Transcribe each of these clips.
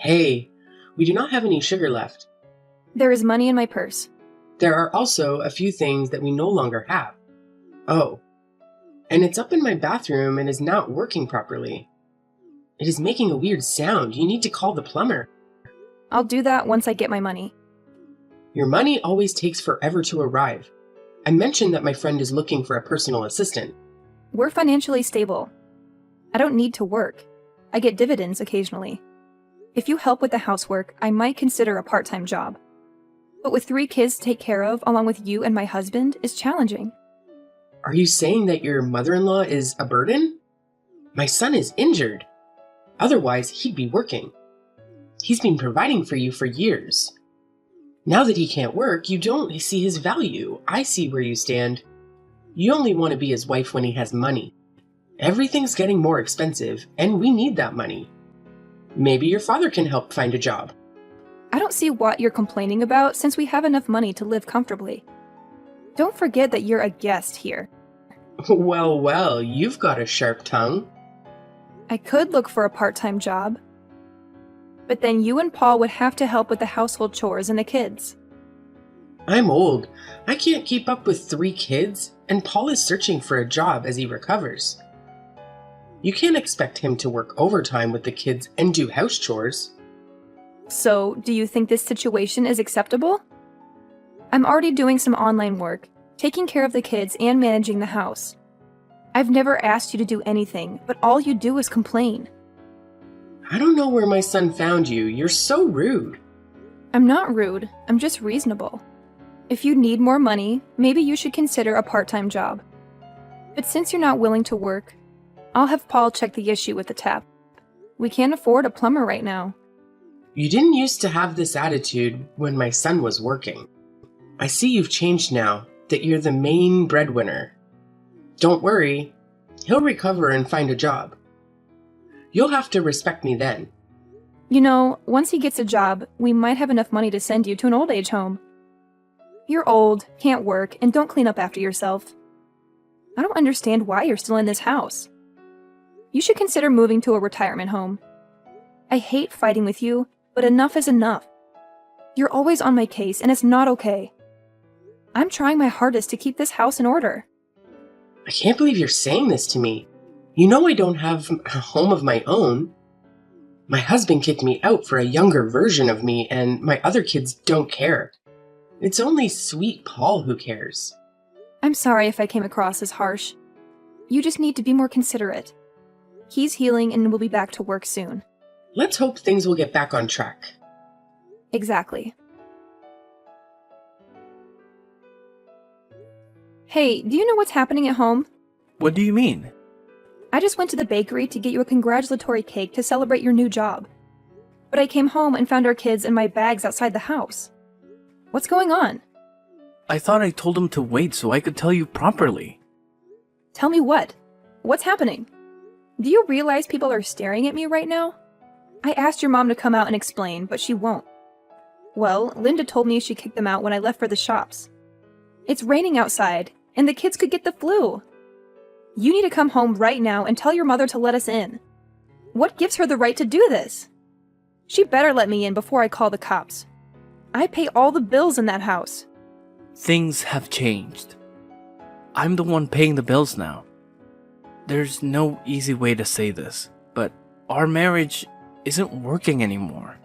Hey, we do not have any sugar left. There is money in my purse. There are also a few things that we no longer have. Oh, and it's up in my bathroom and is not working properly. It is making a weird sound. You need to call the plumber. I'll do that once I get my money. Your money always takes forever to arrive. I mentioned that my friend is looking for a personal assistant. We're financially stable. I don't need to work. I get dividends occasionally. If you help with the housework, I might consider a part-time job. But with 3 kids to take care of, along with you and my husband, is challenging. Are you saying that your mother-in-law is a burden? My son is injured. Otherwise, he'd be working. He's been providing for you for years. Now that he can't work, you don't see his value. I see where you stand. You only want to be his wife when he has money. Everything's getting more expensive, and we need that money. Maybe your father can help find a job. I don't see what you're complaining about since we have enough money to live comfortably. Don't forget that you're a guest here. Well, you've got a sharp tongue. I could look for a part-time job. But then you and Paul would have to help with the household chores and the kids. I'm old. I can't keep up with 3 kids, and Paul is searching for a job as he recovers. You can't expect him to work overtime with the kids and do house chores. So, do you think this situation is acceptable? I'm already doing some online work, taking care of the kids and managing the house. I've never asked you to do anything, but all you do is complain. I don't know where my son found you. You're so rude. I'm not rude, I'm just reasonable. If you need more money, maybe you should consider a part-time job. But since you're not willing to work, I'll have Paul check the issue with the tap. We can't afford a plumber right now. You didn't used to have this attitude when my son was working. I see you've changed now, that you're the main breadwinner. Don't worry, he'll recover and find a job. You'll have to respect me then. You know, once he gets a job, we might have enough money to send you to an old age home. You're old, can't work, and don't clean up after yourself. I don't understand why you're still in this house. You should consider moving to a retirement home. I hate fighting with you, but enough is enough. You're always on my case, and it's not okay. I'm trying my hardest to keep this house in order. I can't believe you're saying this to me. You know I don't have a home of my own. My husband kicked me out for a younger version of me, and my other kids don't care. It's only sweet Paul who cares. I'm sorry if I came across as harsh. You just need to be more considerate. He's healing and will be back to work soon. Let's hope things will get back on track. Exactly. Hey, do you know what's happening at home? What do you mean? I just went to the bakery to get you a congratulatory cake to celebrate your new job. But I came home and found our kids and my bags outside the house. What's going on? I thought I told him to wait so I could tell you properly. Tell me what? What's happening? Do you realize people are staring at me right now? I asked your mom to come out and explain, but she won't. Well, Linda told me she kicked them out when I left for the shops. It's raining outside, and the kids could get the flu. You need to come home right now and tell your mother to let us in. What gives her the right to do this? She better let me in before I call the cops. I pay all the bills in that house. Things have changed. I'm the one paying the bills now. There's no easy way to say this, but our marriage isn't working anymore.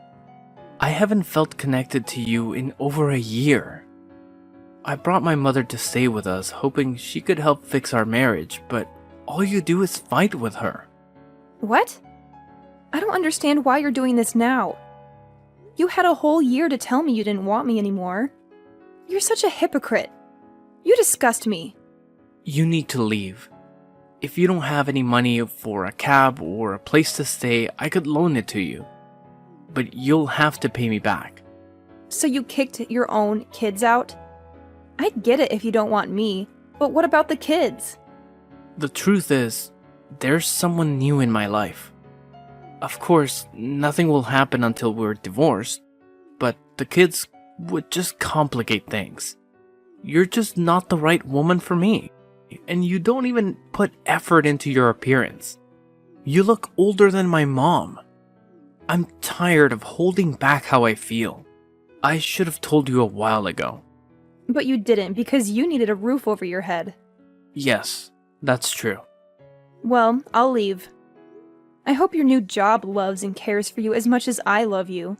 I haven't felt connected to you in over a year. I brought my mother to stay with us, hoping she could help fix our marriage, but all you do is fight with her. What? I don't understand why you're doing this now. You had a whole year to tell me you didn't want me anymore. You're such a hypocrite. You disgust me. You need to leave. If you don't have any money for a cab or a place to stay, I could loan it to you. But you'll have to pay me back. So you kicked your own kids out? I get it if you don't want me, but what about the kids? The truth is, there's someone new in my life. Of course, nothing will happen until we're divorced, but the kids would just complicate things. You're just not the right woman for me, and you don't even put effort into your appearance. You look older than my mom. I'm tired of holding back how I feel. I should have told you a while ago. But you didn't because you needed a roof over your head. Yes, that's true. Well, I'll leave. I hope your new job loves and cares for you as much as I love you.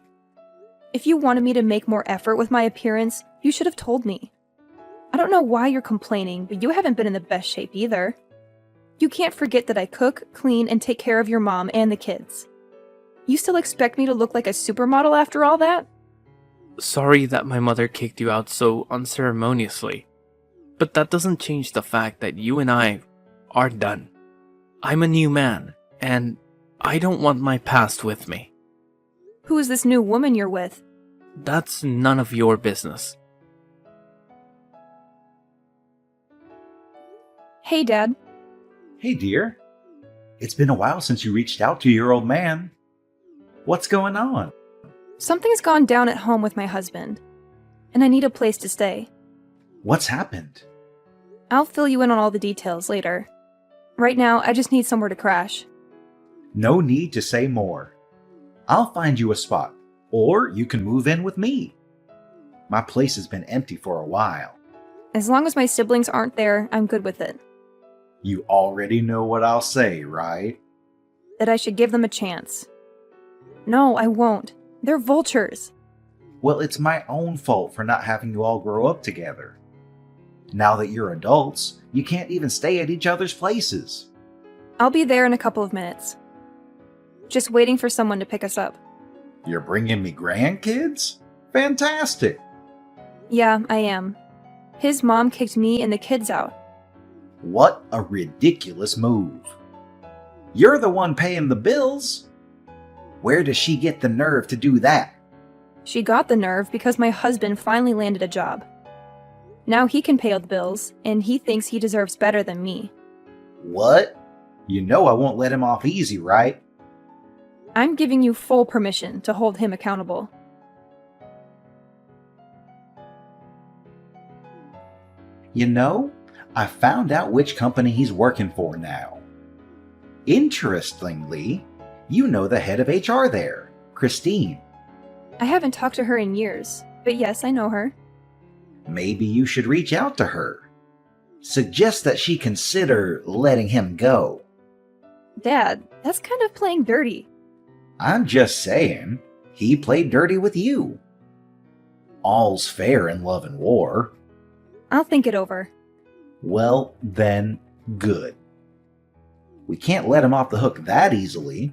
If you wanted me to make more effort with my appearance, you should have told me. I don't know why you're complaining, but you haven't been in the best shape either. You can't forget that I cook, clean, and take care of your mom and the kids. You still expect me to look like a supermodel after all that? Sorry that my mother kicked you out so unceremoniously, but that doesn't change the fact that you and I are done. I'm a new man, and I don't want my past with me. Who is this new woman you're with? That's none of your business. Hey, Dad. Hey, dear. It's been a while since you reached out to your old man. What's going on? Something's gone down at home with my husband, and I need a place to stay. What's happened? I'll fill you in on all the details later. Right now, I just need somewhere to crash. No need to say more. I'll find you a spot, or you can move in with me. My place has been empty for a while. As long as my siblings aren't there, I'm good with it. You already know what I'll say, right? That I should give them a chance. No, I won't. They're vultures. Well, it's my own fault for not having you all grow up together. Now that you're adults, you can't even stay at each other's places. I'll be there in a couple of minutes. Just waiting for someone to pick us up. You're bringing me grandkids? Fantastic! Yeah, I am. His mom kicked me and the kids out. What a ridiculous move. You're the one paying the bills. Where does she get the nerve to do that? She got the nerve because my husband finally landed a job. Now he can pay all the bills, and he thinks he deserves better than me. What? You know I won't let him off easy, right? I'm giving you full permission to hold him accountable. You know, I found out which company he's working for now. Interestingly, you know the head of HR there, Christine. I haven't talked to her in years, but yes, I know her. Maybe you should reach out to her. Suggest that she consider letting him go. Dad, that's kind of playing dirty. I'm just saying, he played dirty with you. All's fair in love and war. I'll think it over. Well, then, good. We can't let him off the hook that easily.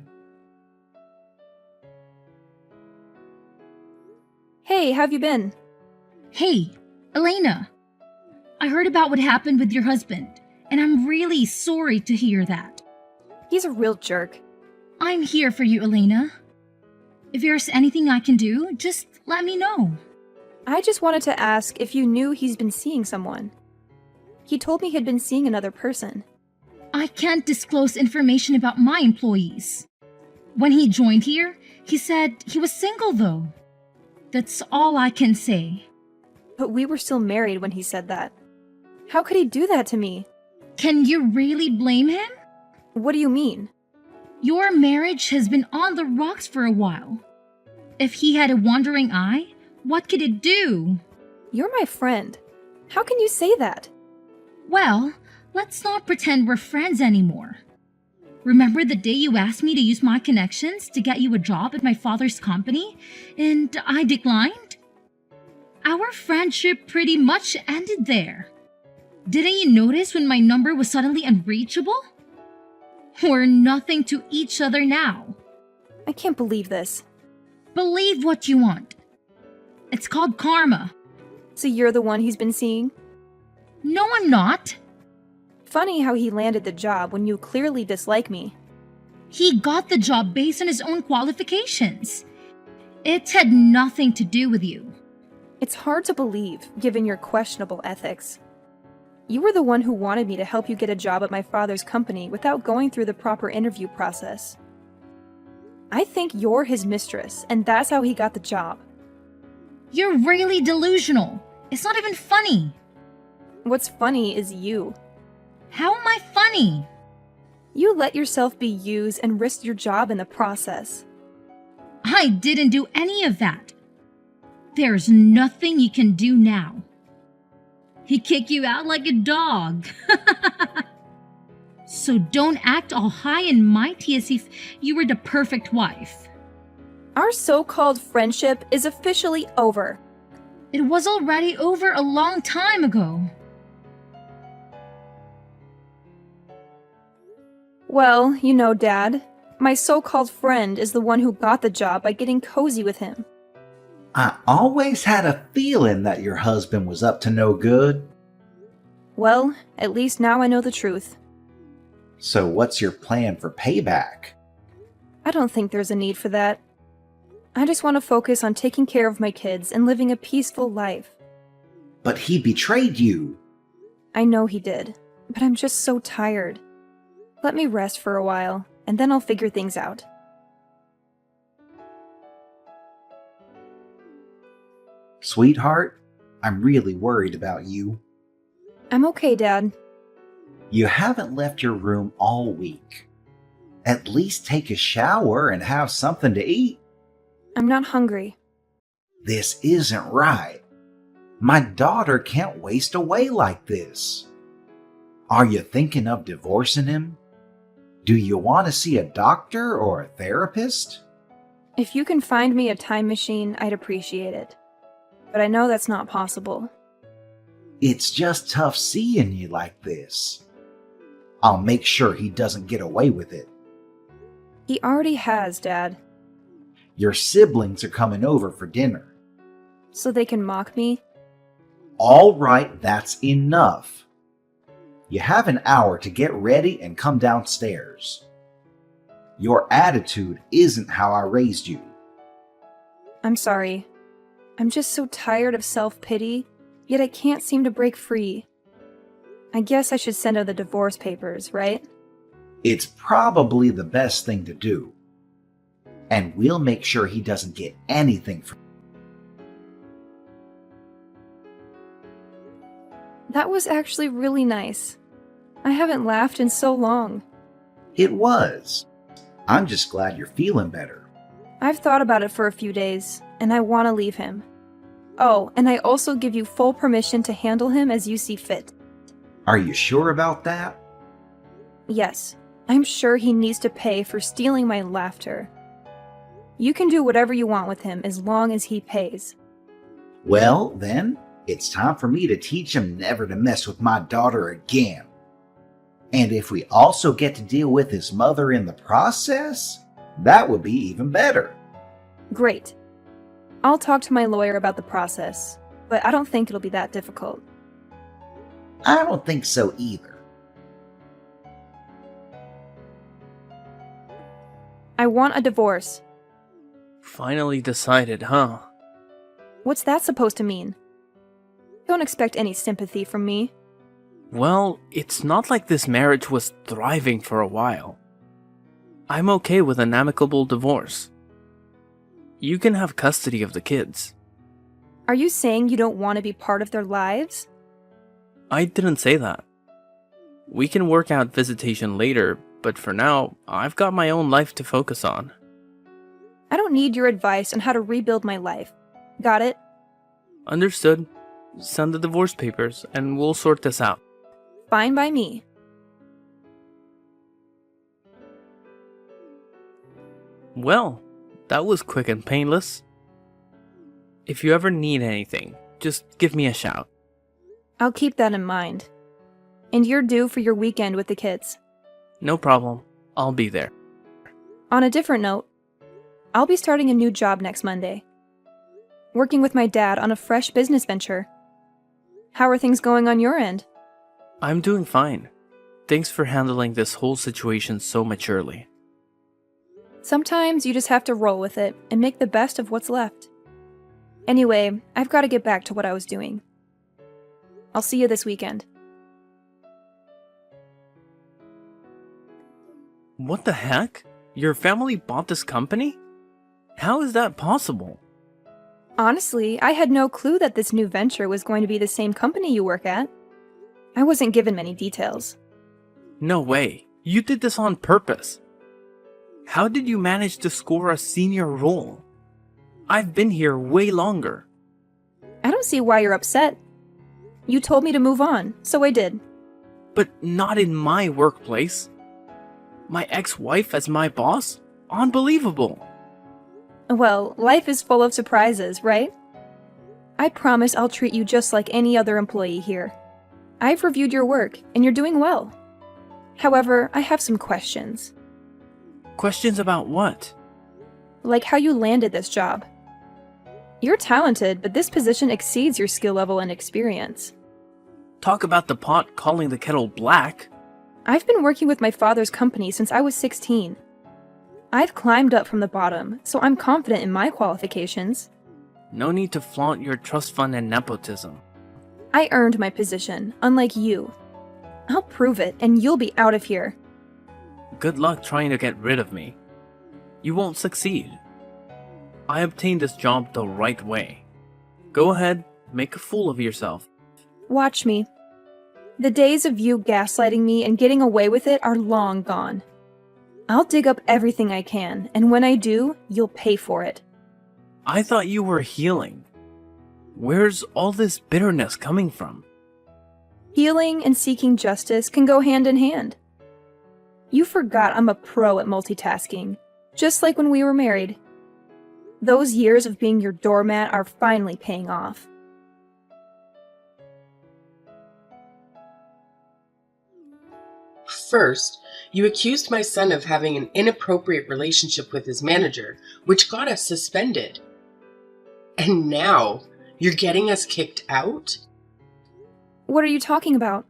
Hey, how've you been? Hey, Elena. I heard about what happened with your husband, and I'm really sorry to hear that. He's a real jerk. I'm here for you, Elena. If there's anything I can do, just let me know. I just wanted to ask if you knew he's been seeing someone. He told me he'd been seeing another person. I can't disclose information about my employees. When he joined here, he said he was single though. That's all I can say. But we were still married when he said that. How could he do that to me? Can you really blame him? What do you mean? Your marriage has been on the rocks for a while. If he had a wandering eye, what could it do? You're my friend. How can you say that? Well, let's not pretend we're friends anymore. Remember the day you asked me to use my connections to get you a job at my father's company, and I declined? Our friendship pretty much ended there. Didn't you notice when my number was suddenly unreachable? We're nothing to each other now. I can't believe this. Believe what you want. It's called karma. So you're the one he's been seeing? No, I'm not. Funny how he landed the job when you clearly dislike me. He got the job based on his own qualifications. It had nothing to do with you. It's hard to believe, given your questionable ethics. You were the one who wanted me to help you get a job at my father's company without going through the proper interview process. I think you're his mistress, and that's how he got the job. You're really delusional. It's not even funny. What's funny is you. How am I funny? You let yourself be used and risked your job in the process. I didn't do any of that. There's nothing you can do now. He kicked you out like a dog. So don't act all high and mighty as if you were the perfect wife. Our so-called friendship is officially over. It was already over a long time ago. Well, you know, Dad, my so-called friend is the one who got the job by getting cozy with him. I always had a feeling that your husband was up to no good. Well, at least now I know the truth. So what's your plan for payback? I don't think there's a need for that. I just want to focus on taking care of my kids and living a peaceful life. But he betrayed you. I know he did, but I'm just so tired. Let me rest for a while, and then I'll figure things out. Sweetheart, I'm really worried about you. I'm okay, Dad. You haven't left your room all week. At least take a shower and have something to eat. I'm not hungry. This isn't right. My daughter can't waste away like this. Are you thinking of divorcing him? Do you want to see a doctor or a therapist? If you can find me a time machine, I'd appreciate it. But I know that's not possible. It's just tough seeing you like this. I'll make sure he doesn't get away with it. He already has, Dad. Your siblings are coming over for dinner. So they can mock me? All right, that's enough. You have an hour to get ready and come downstairs. Your attitude isn't how I raised you. I'm sorry. I'm just so tired of self-pity, yet I can't seem to break free. I guess I should send her the divorce papers, right? It's probably the best thing to do. And we'll make sure he doesn't get anything from That was actually really nice. I haven't laughed in so long. it. Was. I'm just glad you're feeling better. I've thought about it for a few days, and I want to leave him. Oh, and I also give you full permission to handle him as you see fit. Are you sure about that? Yes, I'm sure he needs to pay for stealing my laughter. You can do whatever you want with him as long as he pays. Well, then, it's time for me to teach him never to mess with my daughter again. And if we also get to deal with his mother in the process, that would be even better. Great. I'll talk to my lawyer about the process, but I don't think it'll be that difficult. I don't think so either. I want a divorce. Finally decided, huh? What's that supposed to mean? Don't expect any sympathy from me. Well, it's not like this marriage was thriving for a while. I'm okay with an amicable divorce. You can have custody of the kids. Are you saying you don't want to be part of their lives? I didn't say that. We can work out visitation later, but for now, I've got my own life to focus on. I don't need your advice on how to rebuild my life. Got it? Understood. Send the divorce papers, and we'll sort this out. Fine by me. Well, that was quick and painless. If you ever need anything, just give me a shout. I'll keep that in mind. And you're due for your weekend with the kids. No problem. I'll be there. On a different note, I'll be starting a new job next Monday. Working with my dad on a fresh business venture. How are things going on your end? I'm doing fine. Thanks for handling this whole situation so maturely. Sometimes you just have to roll with it and make the best of what's left. Anyway, I've got to get back to what I was doing. I'll see you this weekend. What the heck? Your family bought this company? How is that possible? Honestly, I had no clue that this new venture was going to be the same company you work at. I wasn't given many details. No way. You did this on purpose. How did you manage to score a senior role? I've been here way longer. I don't see why you're upset. You told me to move on, so I did. But not in my workplace. My ex-wife as my boss? Unbelievable. Well, life is full of surprises, right? I promise I'll treat you just like any other employee here. I've reviewed your work, and you're doing well. However, I have some questions. Questions about what? Like how you landed this job. You're talented, but this position exceeds your skill level and experience. Talk about the pot calling the kettle black. I've been working with my father's company since I was 16. I've climbed up from the bottom, so I'm confident in my qualifications. No need to flaunt your trust fund and nepotism. I earned my position, unlike you. I'll prove it, and you'll be out of here. Good luck trying to get rid of me. You won't succeed. I obtained this job the right way. Go ahead, make a fool of yourself. Watch me. The days of you gaslighting me and getting away with it are long gone. I'll dig up everything I can, and when I do, you'll pay for it. I thought you were healing. Where's all this bitterness coming from? Healing and seeking justice can go hand in hand. You forgot I'm a pro at multitasking, just like when we were married. Those years of being your doormat are finally paying off. First, you accused my son of having an inappropriate relationship with his manager, which got us suspended. And now, you're getting us kicked out? What are you talking about?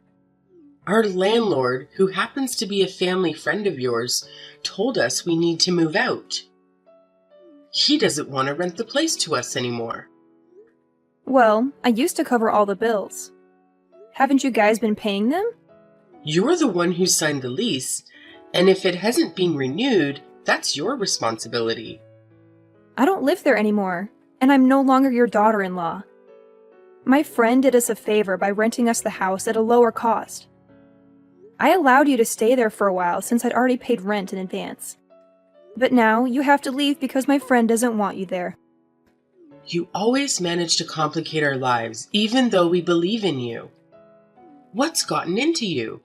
Our landlord, who happens to be a family friend of yours, told us we need to move out. He doesn't want to rent the place to us anymore. Well, I used to cover all the bills. Haven't you guys been paying them? You're the one who signed the lease, and if it hasn't been renewed, that's your responsibility. I don't live there anymore, and I'm no longer your daughter-in-law. My friend did us a favor by renting us the house at a lower cost. I allowed you to stay there for a while since I'd already paid rent in advance. But now you have to leave because my friend doesn't want you there. You always manage to complicate our lives, even though we believe in you. What's gotten into you?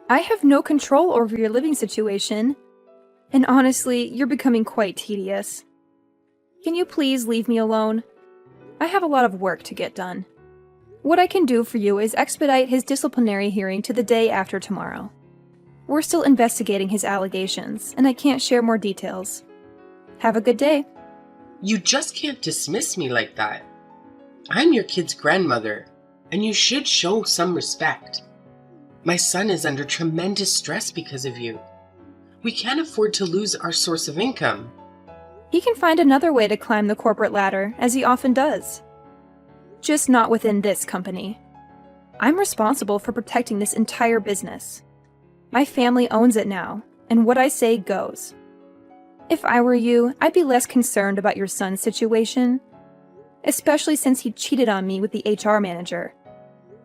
I have no control over your living situation, and honestly, you're becoming quite tedious. Can you please leave me alone? I have a lot of work to get done. What I can do for you is expedite his disciplinary hearing to the day after tomorrow. We're still investigating his allegations, and I can't share more details. Have a good day. You just can't dismiss me like that. I'm your kid's grandmother, and you should show some respect. My son is under tremendous stress because of you. We can't afford to lose our source of income. He can find another way to climb the corporate ladder, as he often does. Just not within this company. I'm responsible for protecting this entire business. My family owns it now, and what I say goes. If I were you, I'd be less concerned about your son's situation, especially since he cheated on me with the HR manager.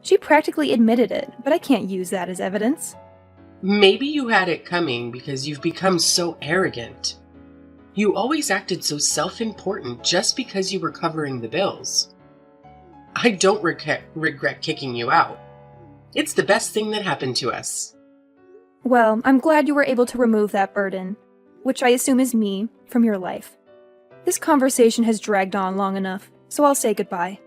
She practically admitted it, but I can't use that as evidence. Maybe you had it coming because you've become so arrogant. You always acted so self-important just because you were covering the bills. I don't regret kicking you out. It's the best thing that happened to us. Well, I'm glad you were able to remove that burden, which I assume is me, from your life. This conversation has dragged on long enough, so I'll say goodbye.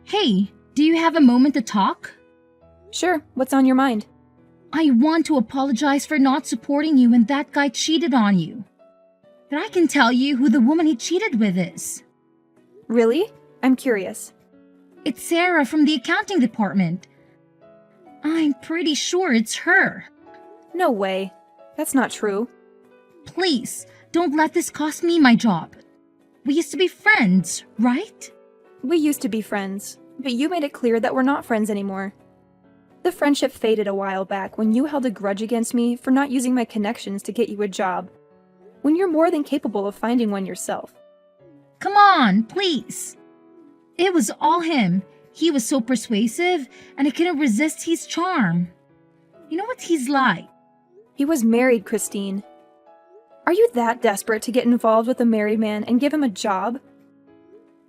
Hey, do you have a moment to talk? Sure, what's on your mind? I want to apologize for not supporting you when that guy cheated on you. But I can tell you who the woman he cheated with is. Really? I'm curious. It's Sarah from the accounting department. I'm pretty sure it's her. No way. That's not true. Please, don't let this cost me my job. We used to be friends, right? We used to be friends, but you made it clear that we're not friends anymore. The friendship faded a while back when you held a grudge against me for not using my connections to get you a job, when you're more than capable of finding one yourself. Come on, please. It was all him. He was so persuasive, and I couldn't resist his charm. You know what he's like. He was married, Christine. Are you that desperate to get involved with a married man and give him a job?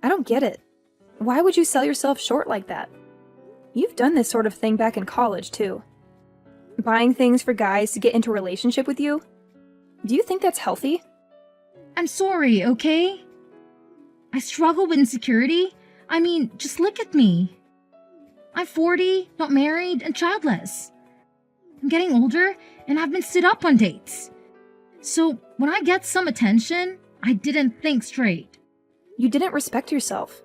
I don't get it. Why would you sell yourself short like that? You've done this sort of thing back in college, too. Buying things for guys to get into a relationship with you? Do you think that's healthy? I'm sorry, okay? I struggle with insecurity. I mean, just look at me. I'm 40, not married, and childless. I'm getting older, and I've been stood up on dates. So, when I get some attention, I didn't think straight. You didn't respect yourself.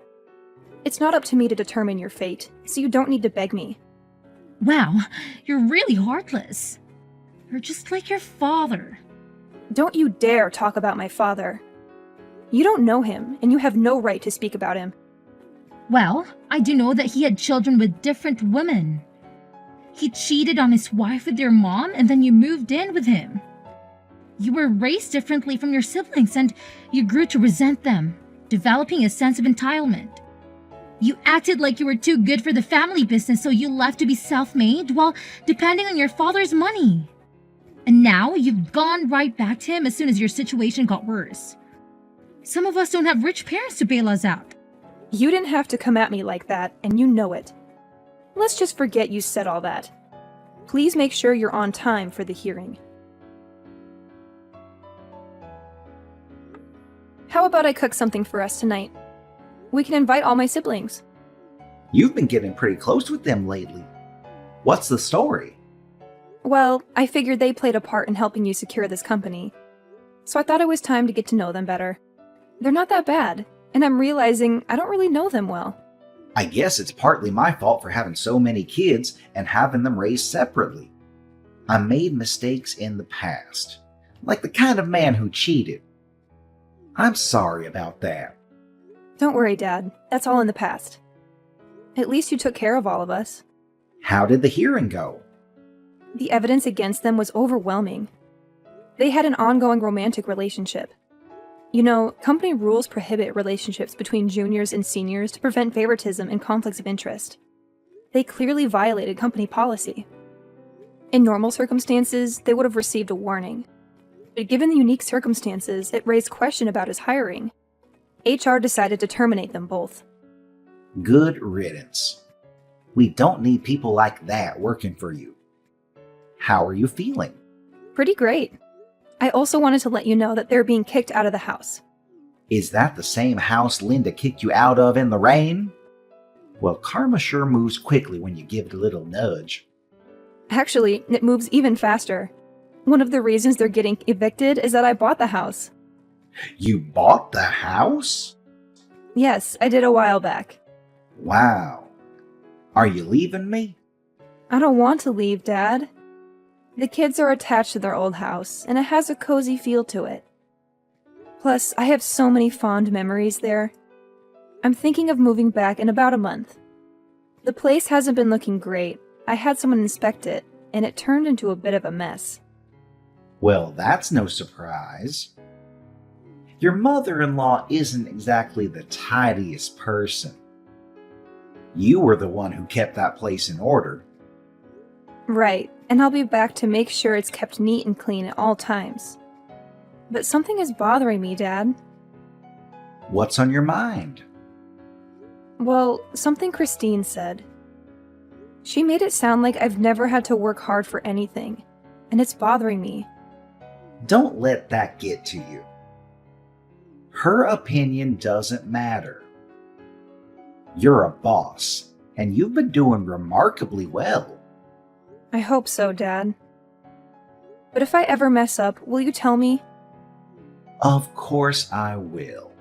It's not up to me to determine your fate, so you don't need to beg me. Wow, you're really heartless. You're just like your father. Don't you dare talk about my father. You don't know him, and you have no right to speak about him. Well, I do know that he had children with different women. He cheated on his wife with your mom, and then you moved in with him. You were raised differently from your siblings, and you grew to resent them, developing a sense of entitlement. You acted like you were too good for the family business, so you left to be self-made while depending on your father's money. And now you've gone right back to him as soon as your situation got worse. Some of us don't have rich parents to bail us out. You didn't have to come at me like that, and you know it. Let's just forget you said all that. Please make sure you're on time for the hearing. How about I cook something for us tonight? We can invite all my siblings. You've been getting pretty close with them lately. What's the story? Well, I figured they played a part in helping you secure this company. So I thought it was time to get to know them better. They're not that bad, and I'm realizing I don't really know them well. I guess it's partly my fault for having so many kids and having them raised separately. I made mistakes in the past, like the kind of man who cheated. I'm sorry about that. Don't worry, Dad. That's all in the past. At least you took care of all of us. How did the hearing go? The evidence against them was overwhelming. They had an ongoing romantic relationship. You know, company rules prohibit relationships between juniors and seniors to prevent favoritism and conflicts of interest. They clearly violated company policy. In normal circumstances, they would have received a warning. But given the unique circumstances, it raised question about his hiring. HR decided to terminate them both. Good riddance. We don't need people like that working for you. How are you feeling? Pretty great. I also wanted to let you know that they're being kicked out of the house. Is that the same house Linda kicked you out of in the rain? Well, karma sure moves quickly when you give it a little nudge. Actually, it moves even faster. One of the reasons they're getting evicted is that I bought the house. You bought the house? Yes, I did a while back. Wow. Are you leaving me? I don't want to leave, Dad. The kids are attached to their old house, and it has a cozy feel to it. Plus, I have so many fond memories there. I'm thinking of moving back in about a month. The place hasn't been looking great. I had someone inspect it, and it turned into a bit of a mess. Well, that's no surprise. Your mother-in-law isn't exactly the tidiest person. You were the one who kept that place in order. Right, and I'll be back to make sure it's kept neat and clean at all times. But something is bothering me, Dad. What's on your mind? Well, something Christine said. She made it sound like I've never had to work hard for anything, and it's bothering me. Don't let that get to you. Her opinion doesn't matter. You're a boss, and you've been doing remarkably well. I hope so, Dad. But if I ever mess up, will you tell me? Of course I will.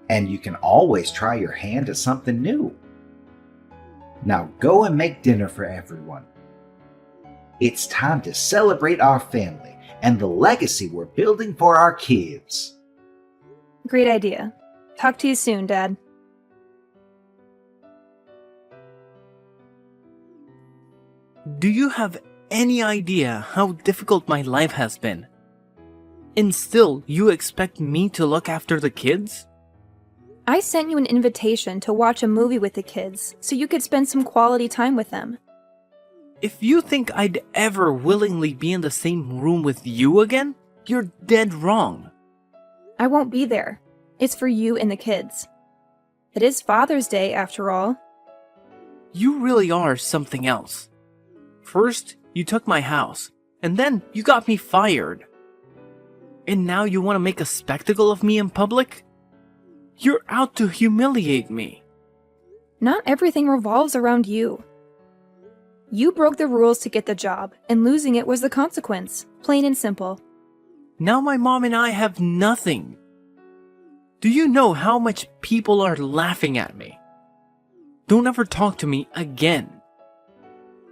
And you can always try your hand at something new. Now go and make dinner for everyone. It's time to celebrate our family and the legacy we're building for our kids. Great idea. Talk to you soon, Dad. Do you have any idea how difficult my life has been? And still, you expect me to look after the kids? I sent you an invitation to watch a movie with the kids so you could spend some quality time with them. If you think I'd ever willingly be in the same room with you again, you're dead wrong. I won't be there. It's for you and the kids. It is Father's Day, after all. You really are something else. First, you took my house, and then you got me fired. And now you want to make a spectacle of me in public? You're out to humiliate me. Not everything revolves around you. You broke the rules to get the job, and losing it was the consequence, plain and simple. Now my mom and I have nothing. Do you know how much people are laughing at me? Don't ever talk to me again.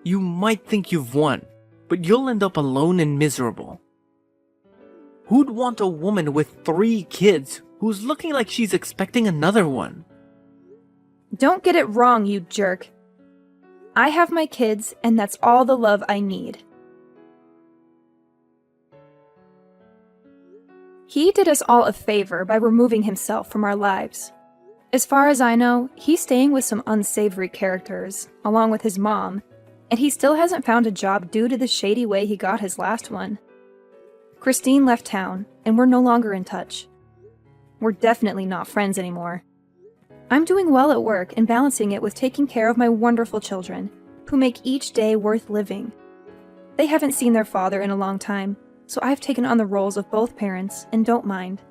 You might think you've won, but you'll end up alone and miserable. Who'd want a woman with 3 kids who's looking like she's expecting another one? Don't get it wrong, you jerk. I have my kids, and that's all the love I need. He did us all a favor by removing himself from our lives. As far as I know, he's staying with some unsavory characters, along with his mom, and he still hasn't found a job due to the shady way he got his last one. Christine left town, and we're no longer in touch. We're definitely not friends anymore. I'm doing well at work and balancing it with taking care of my wonderful children, who make each day worth living. They haven't seen their father in a long time, so I've taken on the roles of both parents and don't mind.